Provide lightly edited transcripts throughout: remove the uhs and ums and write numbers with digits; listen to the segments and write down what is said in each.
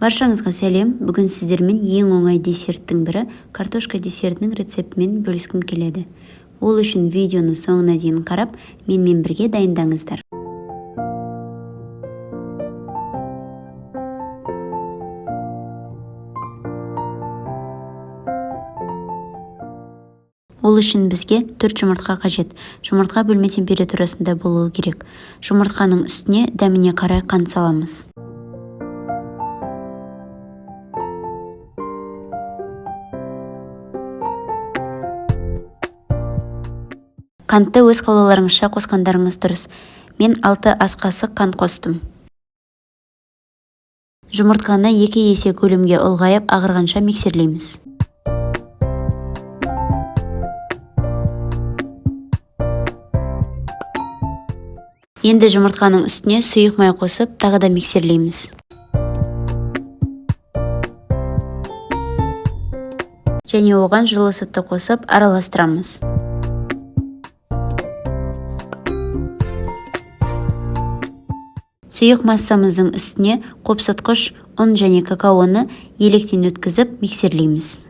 Баршаңызға сәлем. Бүгін сіздермен ең оңай десерттің бірі картошка десертінің рецептімен бөліскім келеді. Ол үшін видеоны соңына дейін қарап, менімен бірге дайындаңыздар. Ол үшін бізге 4 жұмыртқа қажет. Жұмыртқа бөлме температурасында болуы керек. Жұмыртқаның үстіне дәміне қарай қант саламыз. Қантты өз қалауларыңызша қосқандарыңыз дұрыс. Мен 6 ас қасық қант қостым. Жұмыртқаны 2 есе көлемге ұлғайып ағырғанша миксерлейміз. Енді жұмыртқаның үстіне сұйық май қосып, тағы да миксерлейміз. Және оған жылы сүтті қосып араластырамыз. Сұйық массамыздың үстіне қопсытқыш, ұн және какаоны електен өткізіп миксерлейміз.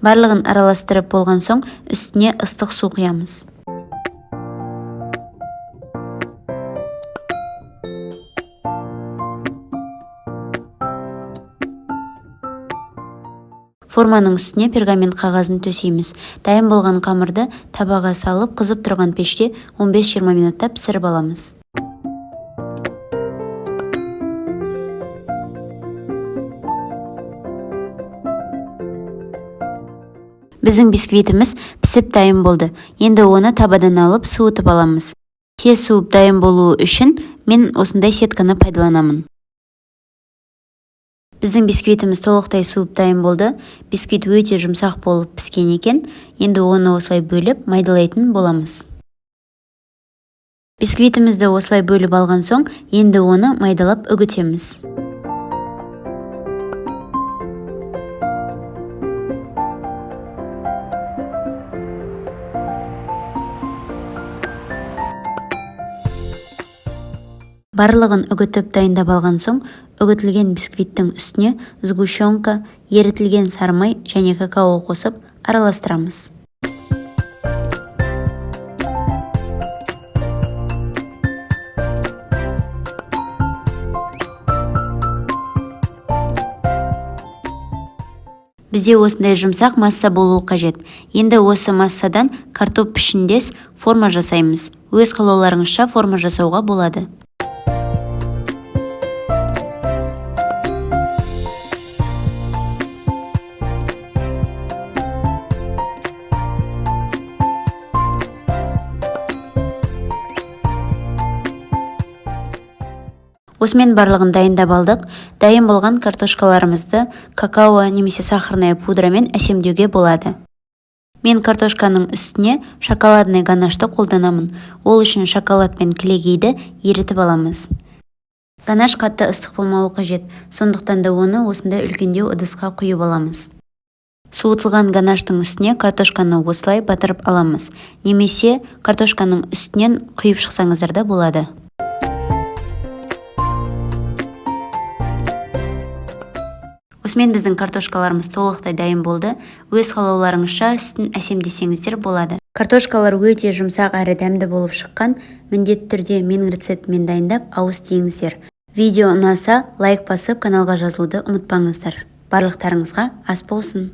Барлығын араластырып болған соң, үстіне ыстық су құямыз. Форманың үстіне пергамент қағазын төсейміз. Дайын болған қамырды табаға салып, қызып тұрған пеште 15-20 минутта пісіріп аламыз. Біздің бисквитіміз пісіп дайын болды. Енді оны табадан алып суытып аламыз. Тез суып дайын болуы үшін мен осындай сетканы пайдаланамын. Біздің бисквитіміз толықтай суып дайын болды. Бисквит өте жұмсақ болып піскен екен. Енді оны осылай бөліп майдалайтын боламыз. Бисквитімізді осылай бөліп алған соң, енді оны майдалап үгітеміз. Барлығын үгітіп дайындап алған соң, үгітілген бисквиттің үстіне сгущенка, ерітілген сарымай және какао қосып араластырамыз. Бізде осындай жұмсақ масса болуы қажет. Енді осы массадан картоп пішіндес форма жасаймыз. Өз қалауларыңызша форма жасауға болады. Осымен барлығын дайындап алдық. Дайын болған картошкаларымызды какао немесе сахарная пудрамен әсемдеуге болады. Мен картошканың үстіне шоколадный ганашты қолданамын. Ол үшін шоколад пен кілегейді ерітіп аламыз. Ганаш қатты ыстық болмауы қажет, сондықтан да оны осындай үлкендеу ыдысқа құйып аламыз. Суытылған ганаштың үстіне картошканы осылай батырып аламыз. Немесе картошканың үстінен құйып шықсаңыздар да болады. Осымен біздің картошкаларымыз толықтай дайын болды. Өз қалауларыңызша үстін әсемдесеңіздер болады. Картошкалар өте жұмсақ әрі дәмді болып шыққан. Міндетті түрде менің рецептімен дайындап ауыз тиіңіздер. Видео ұнаса, лайк басып, каналға жазылуды ұмытпаңыздар. Барлықтарыңызға ас болсын.